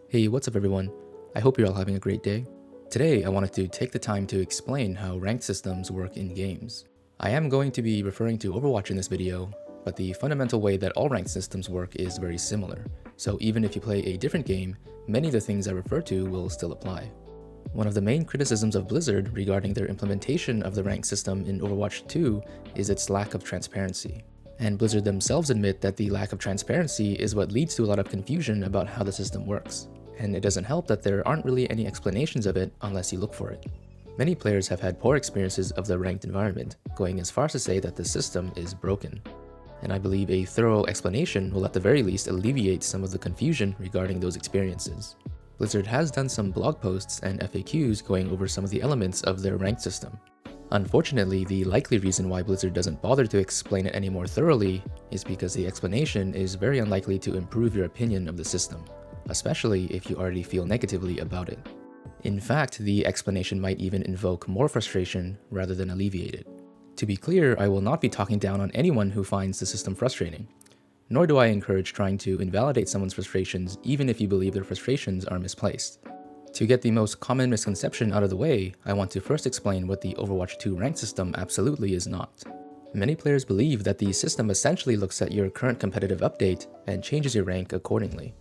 Hey, what's up everyone? I hope you're all having a great day. Today, I wanted to take the time to explain how ranked systems work in games. I am going to be referring to Overwatch in this video, but the fundamental way that all ranked systems work is very similar. So even if you play a different game, many of the things I refer to will still apply. One of the main criticisms of Blizzard regarding their implementation of the ranked system in Overwatch 2 is its lack of transparency. And Blizzard themselves admit that the lack of transparency is what leads to a lot of confusion about how the system works. And it doesn't help that there aren't really any explanations of it unless you look for it. Many players have had poor experiences of the ranked environment, going as far as to say that the system is broken. And I believe a thorough explanation will at the very least alleviate some of the confusion regarding those experiences. Blizzard has done some blog posts and FAQs going over some of the elements of their ranked system. Unfortunately, the likely reason why Blizzard doesn't bother to explain it any more thoroughly is because the explanation is very unlikely to improve your opinion of the system, especially if you already feel negatively about it. In fact, the explanation might even invoke more frustration rather than alleviate it. To be clear, I will not be talking down on anyone who finds the system frustrating, nor do I encourage trying to invalidate someone's frustrations even if you believe their frustrations are misplaced. To get the most common misconception out of the way, I want to first explain what the Overwatch 2 ranked system absolutely is not. Many players believe that the system essentially looks at your current competitive update and changes your rank accordingly.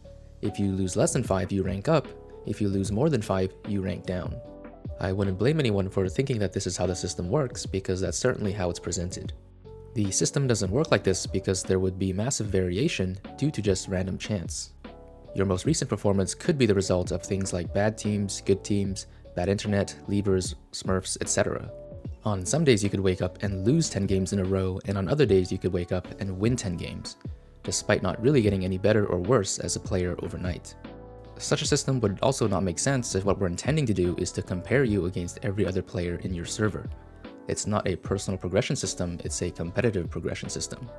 If you lose less than 5, you rank up. If you lose more than 5, you rank down. I wouldn't blame anyone for thinking that this is how the system works, because that's certainly how it's presented. The system doesn't work like this because there would be massive variation due to just random chance. Your most recent performance could be the result of things like bad teams, good teams, bad internet, levers, smurfs, etc. On some days you could wake up and lose 10 games in a row, and on other days you could wake up and win 10 games, despite not really getting any better or worse as a player overnight. Such a system would also not make sense if what we're intending to do is to compare you against every other player in your server. It's not a personal progression system, it's a competitive progression system.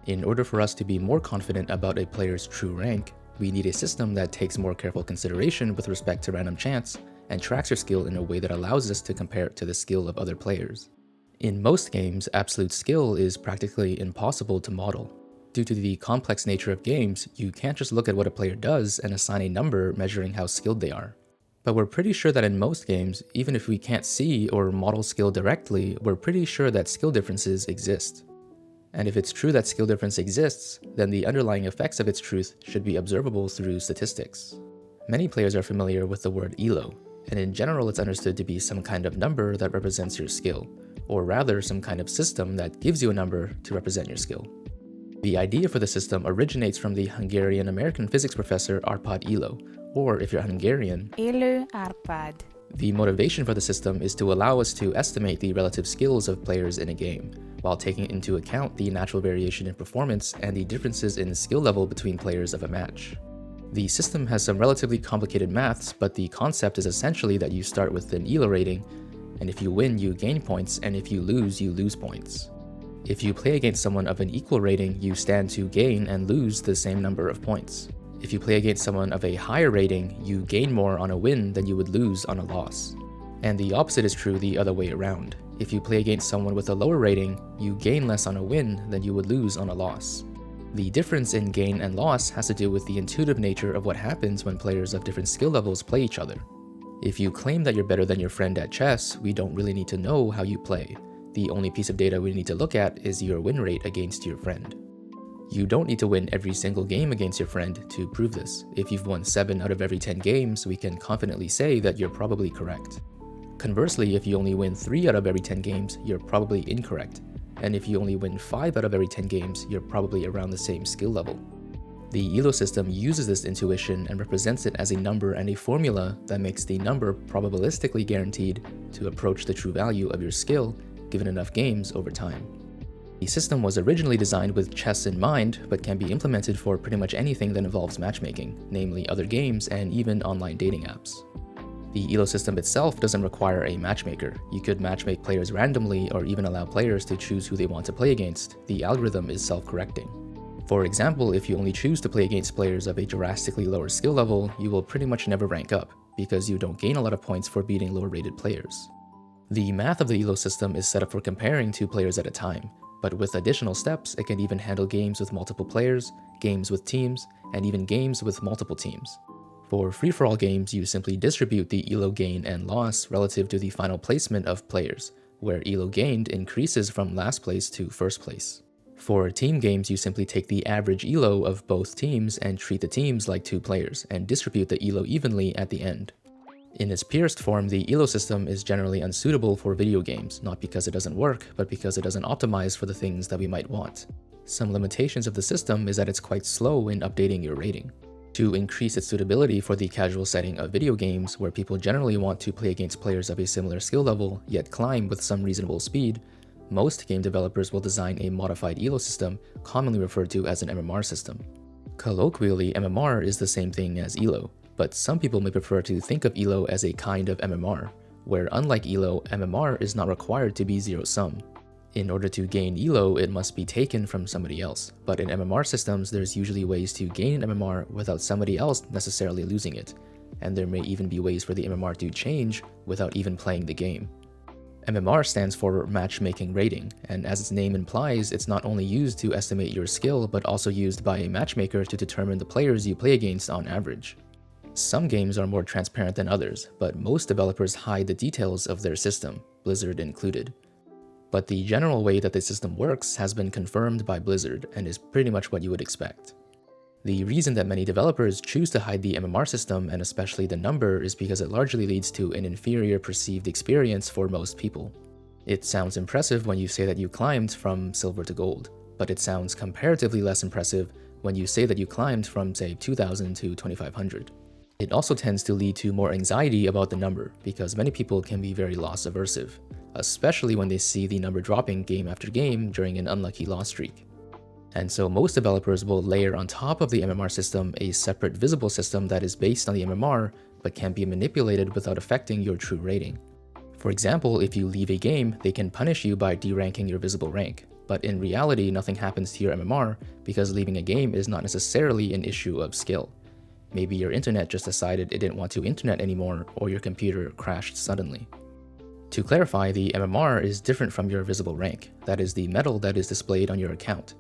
In order for us to be more confident about a player's true rank, we need a system that takes more careful consideration with respect to random chance and tracks your skill in a way that allows us to compare it to the skill of other players. In most games, absolute skill is practically impossible to model. Due to the complex nature of games, you can't just look at what a player does and assign a number measuring how skilled they are. But we're pretty sure that in most games, even if we can't see or model skill directly, we're pretty sure that skill differences exist. And if it's true that skill difference exists, then the underlying effects of its truth should be observable through statistics. Many players are familiar with the word ELO, and in general it's understood to be some kind of number that represents your skill, or rather some kind of system that gives you a number to represent your skill. The idea for the system originates from the Hungarian-American physics professor Arpad Elo, or if you're Hungarian, Élő Árpád. The motivation for the system is to allow us to estimate the relative skills of players in a game, while taking into account the natural variation in performance and the differences in skill level between players of a match. The system has some relatively complicated maths, but the concept is essentially that you start with an ELO rating, and if you win, you gain points, and if you lose points. If you play against someone of an equal rating, you stand to gain and lose the same number of points. If you play against someone of a higher rating, you gain more on a win than you would lose on a loss. And the opposite is true the other way around. If you play against someone with a lower rating, you gain less on a win than you would lose on a loss. The difference in gain and loss has to do with the intuitive nature of what happens when players of different skill levels play each other. If you claim that you're better than your friend at chess, we don't really need to know how you play. The only piece of data we need to look at is your win rate against your friend. You don't need to win every single game against your friend to prove this. If you've won 7 out of every 10 games, we can confidently say that you're probably correct. Conversely, if you only win 3 out of every 10 games, you're probably incorrect. And if you only win 5 out of every 10 games, you're probably around the same skill level. The ELO system uses this intuition and represents it as a number and a formula that makes the number probabilistically guaranteed to approach the true value of your skill given enough games over time. The system was originally designed with chess in mind, but can be implemented for pretty much anything that involves matchmaking, namely other games and even online dating apps. The ELO system itself doesn't require a matchmaker. You could matchmake players randomly or even allow players to choose who they want to play against. The algorithm is self-correcting. For example, if you only choose to play against players of a drastically lower skill level, you will pretty much never rank up, because you don't gain a lot of points for beating lower-rated players. The math of the ELO system is set up for comparing 2 players at a time, but with additional steps, it can even handle games with multiple players, games with teams, and even games with multiple teams. For free-for-all games, you simply distribute the elo gain and loss relative to the final placement of players, where elo gained increases from last place to first place. For team games, you simply take the average elo of both teams and treat the teams like two players, and distribute the elo evenly at the end. In its purest form, the elo system is generally unsuitable for video games, not because it doesn't work, but because it doesn't optimize for the things that we might want. Some limitations of the system is that it's quite slow in updating your rating. To increase its suitability for the casual setting of video games, where people generally want to play against players of a similar skill level, yet climb with some reasonable speed, most game developers will design a modified elo system, commonly referred to as an MMR system. Colloquially, MMR is the same thing as elo, but some people may prefer to think of elo as a kind of MMR, where unlike elo, MMR is not required to be zero-sum. In order to gain elo, it must be taken from somebody else, but in MMR systems, there's usually ways to gain an MMR without somebody else necessarily losing it, and there may even be ways for the MMR to change without even playing the game. MMR stands for Matchmaking Rating, and as its name implies, it's not only used to estimate your skill, but also used by a matchmaker to determine the players you play against on average. Some games are more transparent than others, but most developers hide the details of their system, Blizzard included. But the general way that the system works has been confirmed by Blizzard and is pretty much what you would expect. The reason that many developers choose to hide the MMR system, and especially the number, is because it largely leads to an inferior perceived experience for most people. It sounds impressive when you say that you climbed from silver to gold, but it sounds comparatively less impressive when you say that you climbed from, say, 2,000 to 2,500. It also tends to lead to more anxiety about the number, because many people can be very loss aversive, especially when they see the number dropping game after game during an unlucky loss streak. And so most developers will layer on top of the MMR system a separate visible system that is based on the MMR, but can be manipulated without affecting your true rating. For example, if you leave a game, they can punish you by deranking your visible rank, but in reality nothing happens to your MMR because leaving a game is not necessarily an issue of skill. Maybe your internet just decided it didn't want to internet anymore, or your computer crashed suddenly. To clarify, the MMR is different from your visible rank, that is the medal that is displayed on your account.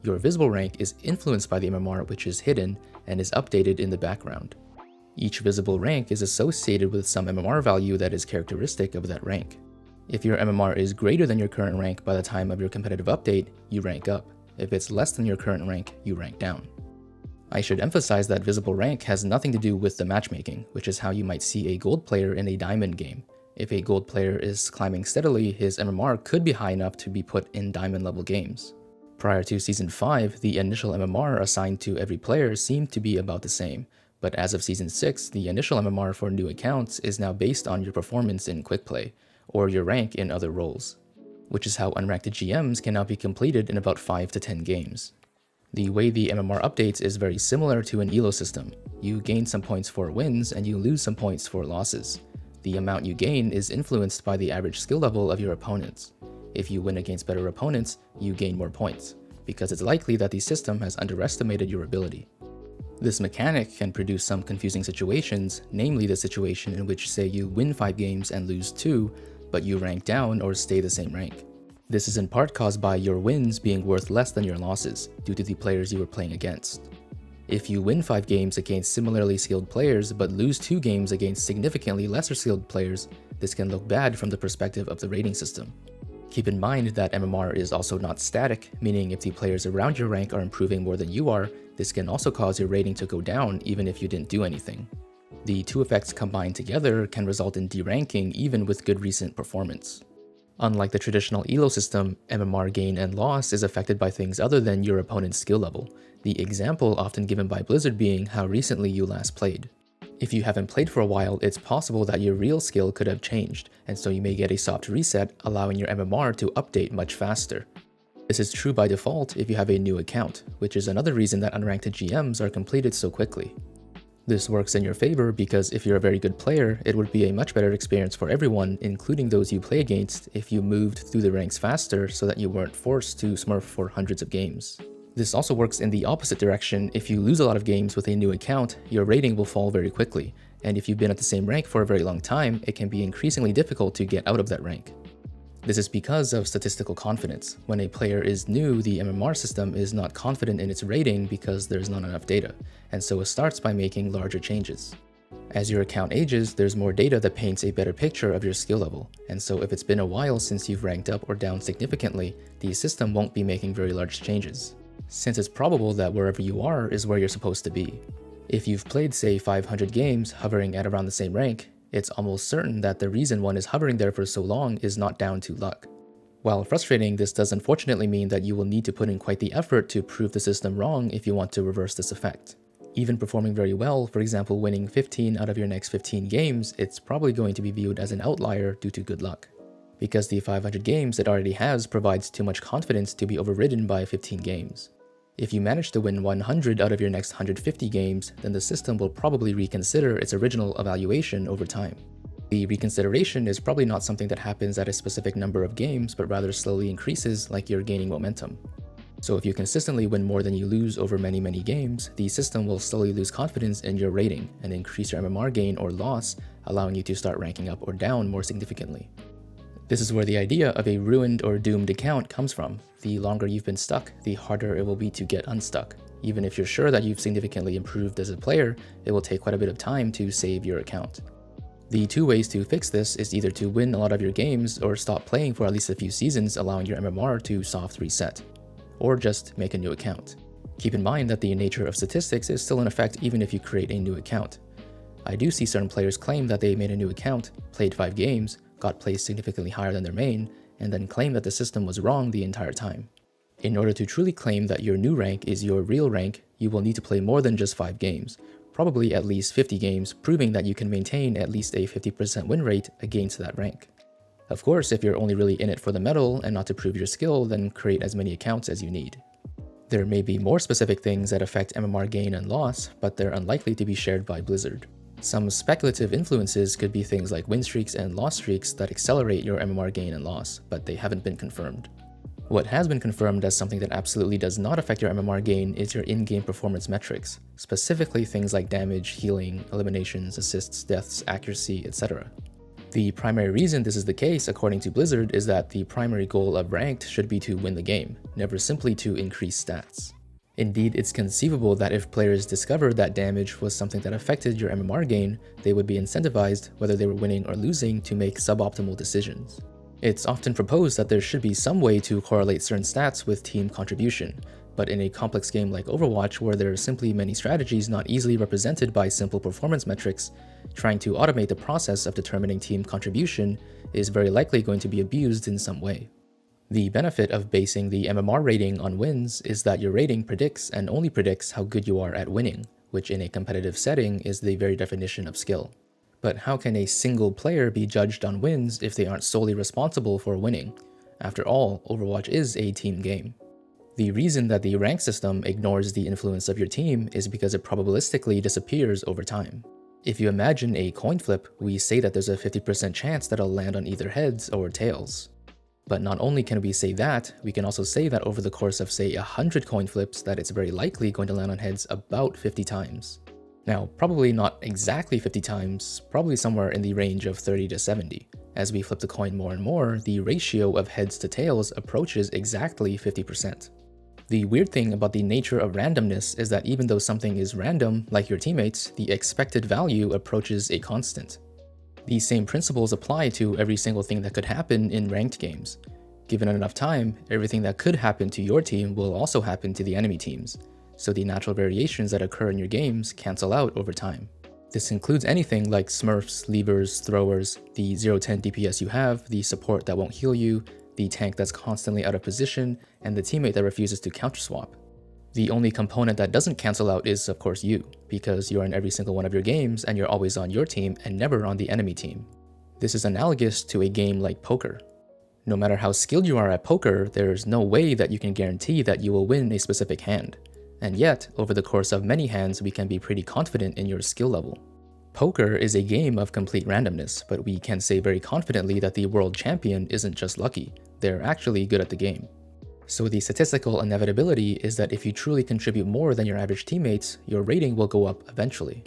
Your visible rank is influenced by the MMR, which is hidden and is updated in the background. Each visible rank is associated with some MMR value that is characteristic of that rank. If your MMR is greater than your current rank by the time of your competitive update, you rank up. If it's less than your current rank, you rank down. I should emphasize that visible rank has nothing to do with the matchmaking, which is how you might see a gold player in a diamond game. If a gold player is climbing steadily, his MMR could be high enough to be put in diamond level games. Prior to Season 5, the initial MMR assigned to every player seemed to be about the same, but as of Season 6, the initial MMR for new accounts is now based on your performance in Quick Play, or your rank in other roles, which is how unranked GMs can now be completed in about 5 to 10 games. The way the MMR updates is very similar to an elo system. You gain some points for wins and you lose some points for losses. The amount you gain is influenced by the average skill level of your opponents. If you win against better opponents, you gain more points, because it's likely that the system has underestimated your ability. This mechanic can produce some confusing situations, namely the situation in which, say, you win 5 games and lose 2, but you rank down or stay the same rank. This is in part caused by your wins being worth less than your losses, due to the players you were playing against. If you win 5 games against similarly skilled players, but lose 2 games against significantly lesser skilled players, this can look bad from the perspective of the rating system. Keep in mind that MMR is also not static, meaning if the players around your rank are improving more than you are, this can also cause your rating to go down even if you didn't do anything. The two effects combined together can result in deranking even with good recent performance. Unlike the traditional elo system, MMR gain and loss is affected by things other than your opponent's skill level, the example often given by Blizzard being how recently you last played. If you haven't played for a while, it's possible that your real skill could have changed, and so you may get a soft reset, allowing your MMR to update much faster. This is true by default if you have a new account, which is another reason that unranked GMs are completed so quickly. This works in your favor because if you're a very good player, it would be a much better experience for everyone, including those you play against, if you moved through the ranks faster so that you weren't forced to smurf for hundreds of games. This also works in the opposite direction. If you lose a lot of games with a new account, your rating will fall very quickly, and if you've been at the same rank for a very long time, it can be increasingly difficult to get out of that rank. This is because of statistical confidence. When a player is new, the MMR system is not confident in its rating because there's not enough data, and so it starts by making larger changes. As your account ages, there's more data that paints a better picture of your skill level, and so if it's been a while since you've ranked up or down significantly, the system won't be making very large changes, since it's probable that wherever you are is where you're supposed to be. If you've played, say, 500 games hovering at around the same rank, it's almost certain that the reason one is hovering there for so long is not down to luck. While frustrating, this does unfortunately mean that you will need to put in quite the effort to prove the system wrong if you want to reverse this effect. Even performing very well, for example winning 15 out of your next 15 games, it's probably going to be viewed as an outlier due to good luck. Because the 500 games it already has provides too much confidence to be overridden by 15 games. If you manage to win 100 out of your next 150 games, then the system will probably reconsider its original evaluation over time. The reconsideration is probably not something that happens at a specific number of games, but rather slowly increases like you're gaining momentum. So if you consistently win more than you lose over many games, the system will slowly lose confidence in your rating and increase your MMR gain or loss, allowing you to start ranking up or down more significantly. This is where the idea of a ruined or doomed account comes from. The longer you've been stuck, the harder it will be to get unstuck. Even if you're sure that you've significantly improved as a player, it will take quite a bit of time to save your account. The two ways to fix this is either to win a lot of your games or stop playing for at least a few seasons, allowing your MMR to soft reset. Or just make a new account. Keep in mind that the nature of statistics is still in effect even if you create a new account. I do see certain players claim that they made a new account, played 5 games, got placed significantly higher than their main, and then claim that the system was wrong the entire time. In order to truly claim that your new rank is your real rank, you will need to play more than just 5 games, probably at least 50 games, proving that you can maintain at least a 50% win rate against that rank. Of course, if you're only really in it for the medal and not to prove your skill, then create as many accounts as you need. There may be more specific things that affect MMR gain and loss, but they're unlikely to be shared by Blizzard. Some speculative influences could be things like win streaks and loss streaks that accelerate your MMR gain and loss, but they haven't been confirmed. What has been confirmed as something that absolutely does not affect your MMR gain is your in-game performance metrics, specifically things like damage, healing, eliminations, assists, deaths, accuracy, etc. The primary reason this is the case, according to Blizzard, is that the primary goal of ranked should be to win the game, never simply to increase stats. Indeed, it's conceivable that if players discovered that damage was something that affected your MMR gain, they would be incentivized, whether they were winning or losing, to make suboptimal decisions. It's often proposed that there should be some way to correlate certain stats with team contribution, but in a complex game like Overwatch where there are simply many strategies not easily represented by simple performance metrics, trying to automate the process of determining team contribution is very likely going to be abused in some way. The benefit of basing the MMR rating on wins is that your rating predicts and only predicts how good you are at winning, which in a competitive setting is the very definition of skill. But how can a single player be judged on wins if they aren't solely responsible for winning? After all, Overwatch is a team game. The reason that the rank system ignores the influence of your team is because it probabilistically disappears over time. If you imagine a coin flip, we say that there's a 50% chance that it'll land on either heads or tails. But not only can we say that, we can also say that over the course of say 100 coin flips that it's very likely going to land on heads about 50 times. Now, probably not exactly 50 times, probably somewhere in the range of 30 to 70. As we flip the coin more and more, the ratio of heads to tails approaches exactly 50%. The weird thing about the nature of randomness is that even though something is random, like your teammates, the expected value approaches a constant. These same principles apply to every single thing that could happen in ranked games. Given enough time, everything that could happen to your team will also happen to the enemy teams, so the natural variations that occur in your games cancel out over time. This includes anything like smurfs, levers, throwers, the 0-10 DPS you have, the support that won't heal you, the tank that's constantly out of position, and the teammate that refuses to counterswap. The only component that doesn't cancel out is, of course, you, because you're in every single one of your games and you're always on your team and never on the enemy team. This is analogous to a game like poker. No matter how skilled you are at poker, there's no way that you can guarantee that you will win a specific hand. And yet, over the course of many hands, we can be pretty confident in your skill level. Poker is a game of complete randomness, but we can say very confidently that the world champion isn't just lucky, they're actually good at the game. So the statistical inevitability is that if you truly contribute more than your average teammates, your rating will go up eventually.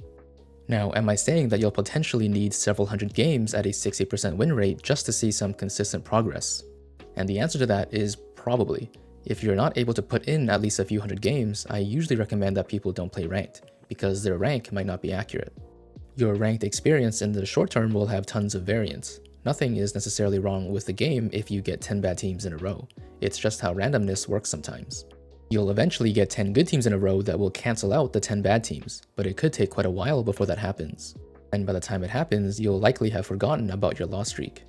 Now, am I saying that you'll potentially need several hundred games at a 60% win rate just to see some consistent progress? And the answer to that is probably. If you're not able to put in at least a few hundred games, I usually recommend that people don't play ranked, because their rank might not be accurate. Your ranked experience in the short term will have tons of variance. Nothing is necessarily wrong with the game if you get 10 bad teams in a row. It's just how randomness works sometimes. You'll eventually get 10 good teams in a row that will cancel out the 10 bad teams, but it could take quite a while before that happens. And by the time it happens, you'll likely have forgotten about your loss streak.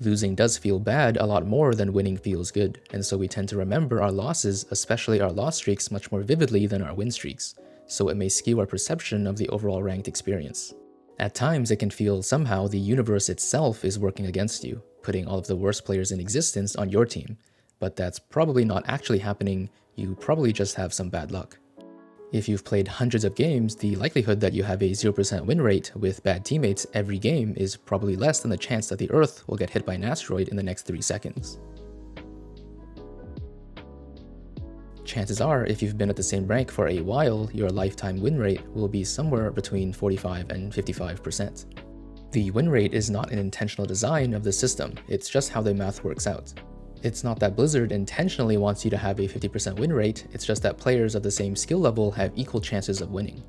Losing does feel bad a lot more than winning feels good, and so we tend to remember our losses, especially our loss streaks, much more vividly than our win streaks, so it may skew our perception of the overall ranked experience. At times, it can feel somehow the universe itself is working against you, putting all of the worst players in existence on your team, but that's probably not actually happening. You probably just have some bad luck. If you've played hundreds of games, the likelihood that you have a 0% win rate with bad teammates every game is probably less than the chance that the Earth will get hit by an asteroid in the next 3 seconds. Chances are, if you've been at the same rank for a while, your lifetime win rate will be somewhere between 45 and 55%. The win rate is not an intentional design of the system, it's just how the math works out. It's not that Blizzard intentionally wants you to have a 50% win rate, it's just that players of the same skill level have equal chances of winning.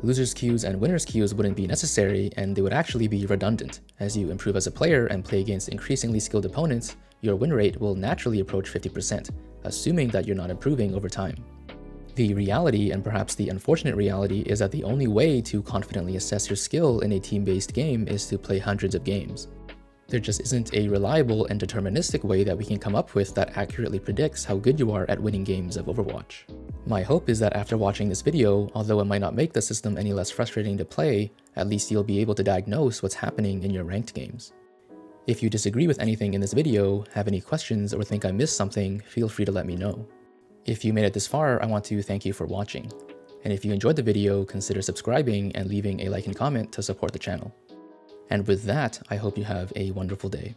Losers queues and winners queues wouldn't be necessary, and they would actually be redundant. As you improve as a player and play against increasingly skilled opponents, your win rate will naturally approach 50%, assuming that you're not improving over time. The reality, and perhaps the unfortunate reality, is that the only way to confidently assess your skill in a team-based game is to play hundreds of games. There just isn't a reliable and deterministic way that we can come up with that accurately predicts how good you are at winning games of Overwatch. My hope is that after watching this video, although it might not make the system any less frustrating to play, at least you'll be able to diagnose what's happening in your ranked games. If you disagree with anything in this video, have any questions, or think I missed something, feel free to let me know. If you made it this far, I want to thank you for watching. And if you enjoyed the video, consider subscribing and leaving a like and comment to support the channel. And with that, I hope you have a wonderful day.